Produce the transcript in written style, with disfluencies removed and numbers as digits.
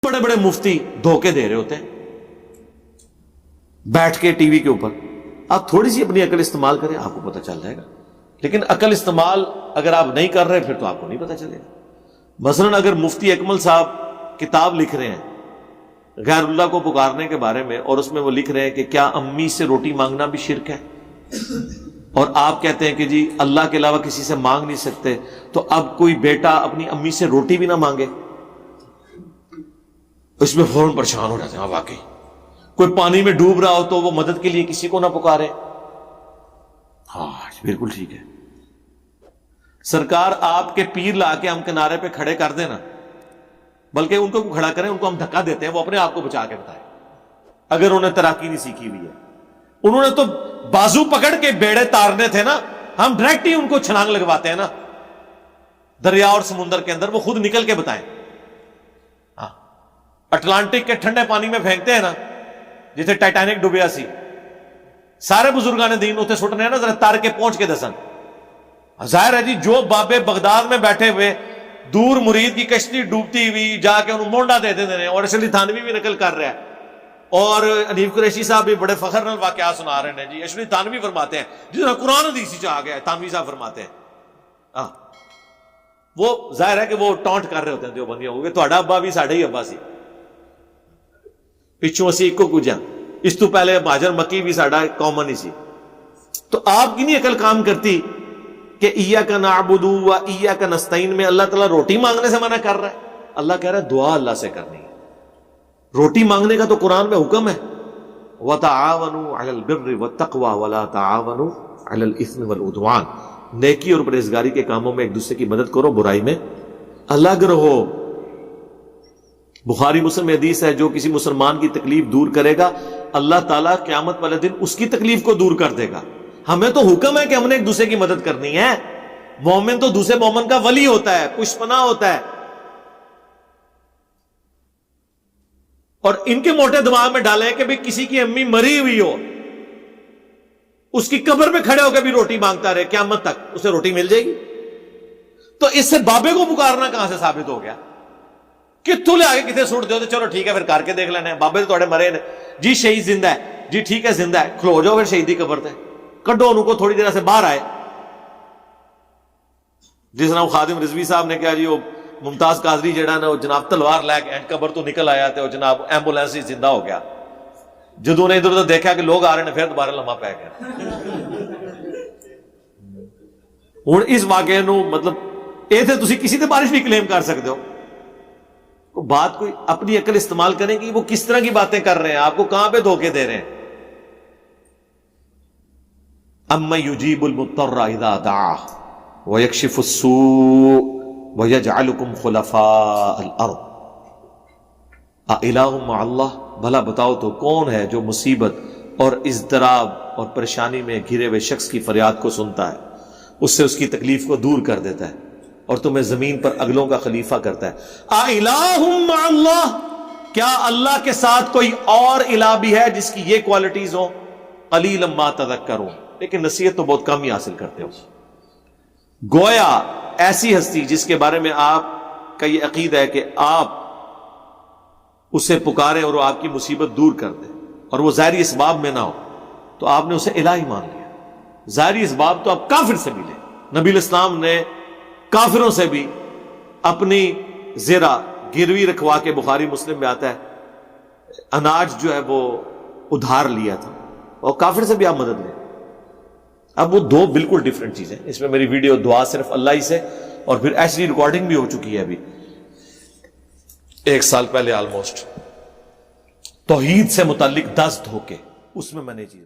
बड़े बड़े मुफ्ती धोखे दे रहे होते हैं बैठ के टीवी के ऊपर। आप थोड़ी सी अपनी अकल इस्तेमाल करें, आपको पता चल जाएगा। लेकिन अकल इस्तेमाल अगर आप नहीं कर रहे फिर तो आपको नहीं पता चलेगा। मसलन अगर मुफ्ती अकमल साहब किताब लिख रहे हैं गैरुल्लाह को पुकारने के बारे में, और उसमें वो लिख रहे हैं कि क्या अम्मी से रोटी मांगना भी शिर्क है, और आप कहते हैं कि जी अल्लाह के अलावा किसी से मांग नहीं सकते, तो अब कोई बेटा अपनी अम्मी से रोटी भी ना मांगे, इसमें फौरन परेशान हो जाते हैं। वाकई कोई पानी में डूब रहा हो तो वो मदद के लिए किसी को ना पुकारे। हाँ बिल्कुल ठीक है। सरकार आपके पीर ला के हम किनारे पे खड़े कर देना, बल्कि उनको खड़ा करें, उनको हम धक्का देते हैं, वो अपने आप को बचा के बताए अगर उन्हें तैराकी नहीं सीखी हुई है। उन्होंने तो बाजू पकड़ के बेड़े तारने थे ना, हम डायरेक्ट ही उनको छलांग लगवाते हैं ना दरिया और समुद्र के अंदर, वो खुद निकल के बताएं। अटलांटिक के ठंडे पानी में फेंकते हैं ना जिथे टाइटैनिक डूबिया सी, सारे बुजुर्गां ने दीन उथे सुटने ना, जरा तार के पहुंच के दसन। जाहिर है जी जो बाबे बगदाद में बैठे हुए दूर मुरीद की कश्ती डूबती हुई जाके उन्होंने मोंडा दे देते हैं, और अशरफ थानवी भी नकल कर रहा है, और अनीफ कुरैशी साहब भी बड़े फखर नाल वाकया सुना रहे हैं जी। अशरफ थानवी फरमाते हैं जिस कुरान हदीस च आ गया, थानवी साहब फरमाते हैं वो जाहिर है कि वो टॉन्ट कर रहे होते हैं देवबंदियों को, ਤੁਹਾਡਾ अब्बा भी साढ़े ही अब्बा सी, पिछू असी इको कुछ इस तो पहले महाजर मक्की भी साडा कॉमन ही सी। तो आपकी नहीं अकल काम करती कि इय्याका नअबुदु व इय्याका नस्तईन में अल्लाह ताला रोटी मांगने से मना कर रहा है। अल्लाह कह रहा है दुआ अल्लाह से करनी है। रोटी मांगने का तो कुरान में हुक्म है, व तआवनु अलल बिर्रि व तक़वा व ला तआवनु अलल इस्मि वल उद्वान, नेकी और परहेजगारी के कामों में एक दूसरे की मदद करो, बुराई में अलग रहो। बुखारी मुस्लिम में हदीस है, जो किसी मुसलमान की तकलीफ दूर करेगा अल्लाह ताला क़यामत वाले दिन उसकी तकलीफ को दूर कर देगा। हमें तो हुक्म है कि हमने एक दूसरे की मदद करनी है। मोमिन तो दूसरे मोमिन का वली होता है, पुष्पना होता है। और इनके मोटे दिमाग में डाले कि भाई किसी की अम्मी मरी हुई हो, उसकी कब्र पे खड़े होकर भी रोटी मांगता रहे क़यामत तक, उसे रोटी मिल जाएगी। तो इससे बाबे को पुकारना कहां से साबित हो गया? कित्थों ले आगे कितने सुट दो तो चलो ठीक है फिर करके देख लेना है, बाबे तो मरे ने जी, शहीद जिंदा है जी, ठीक है जिंदा है, खलो जाओ फिर शहीदी कब्र ते, कड्डो उनको थोड़ी देर से बाहर आए। जिस नाम खादिम रिजवी साहब ने कहा जी वो मुमताज काजरी जेड़ा ना जनाब तलवार लैके एंड कब्र तो निकल आया तो जनाब एंबुलेंस ही जिंदा हो गया। जदों ने इधर उधर देखा कि लोग आ रहे हैं फिर दोबारा लम्हा पै गया। हुण इस वाकये नूं मतलब ये थे तुसीं किसी ते बारिश भी क्लेम कर सकते हो। बात कोई अपनी अकल इस्तेमाल करें कि वो किस तरह की बातें कर रहे हैं, आपको कहां पे धोखे दे रहे हैं। अम्मा युजीबुल मुत्तर्रा इज़ा दअह व यक्शिफुस सू व यजअलुकुम खुलफाअल अर्द आ इलाहुम मअल्लाह, भला बताओ तो कौन है जो मुसीबत और इज़्तिराब और परेशानी में घिरे हुए शख्स की फरियाद को सुनता है, उससे उसकी तकलीफ को दूर कर देता है और तुम्हें जमीन पर अगलों का खलीफा करता है। आ इलाहुम मअल्लाह, क्या अल्लाह के साथ कोई और इलाह भी है जिसकी ये क्वालिटीज हो? कलीलन मा तज़क्करून, लेकिन नसीहत तो बहुत कम ही हासिल करते हो। गोया ऐसी हस्ती जिसके बारे में आपका ये अकीदा है कि आप उसे पुकारें और वो आपकी मुसीबत दूर कर दे, और वो ज़ाहिरी इसबाब में ना हो, तो आपने उसे इलाही मान लिया। ज़ाहिरी इसबाब तो आप काफिर से मिले। नबी इस्लाम ने काफिरों से भी अपनी ज़रा गिरवी रखवा के, बुखारी मुस्लिम में आता है, अनाज जो है वो उधार लिया था, और काफिर से भी आप मदद लें। अब वो दो बिल्कुल डिफरेंट चीजें। इसमें मेरी वीडियो दुआ सिर्फ अल्लाह ही से, और फिर एचडी रिकॉर्डिंग भी हो चुकी है अभी 1 साल पहले ऑलमोस्ट, तौहीद से मुताल्लिक 10 धोखे, उसमें मैंने चीज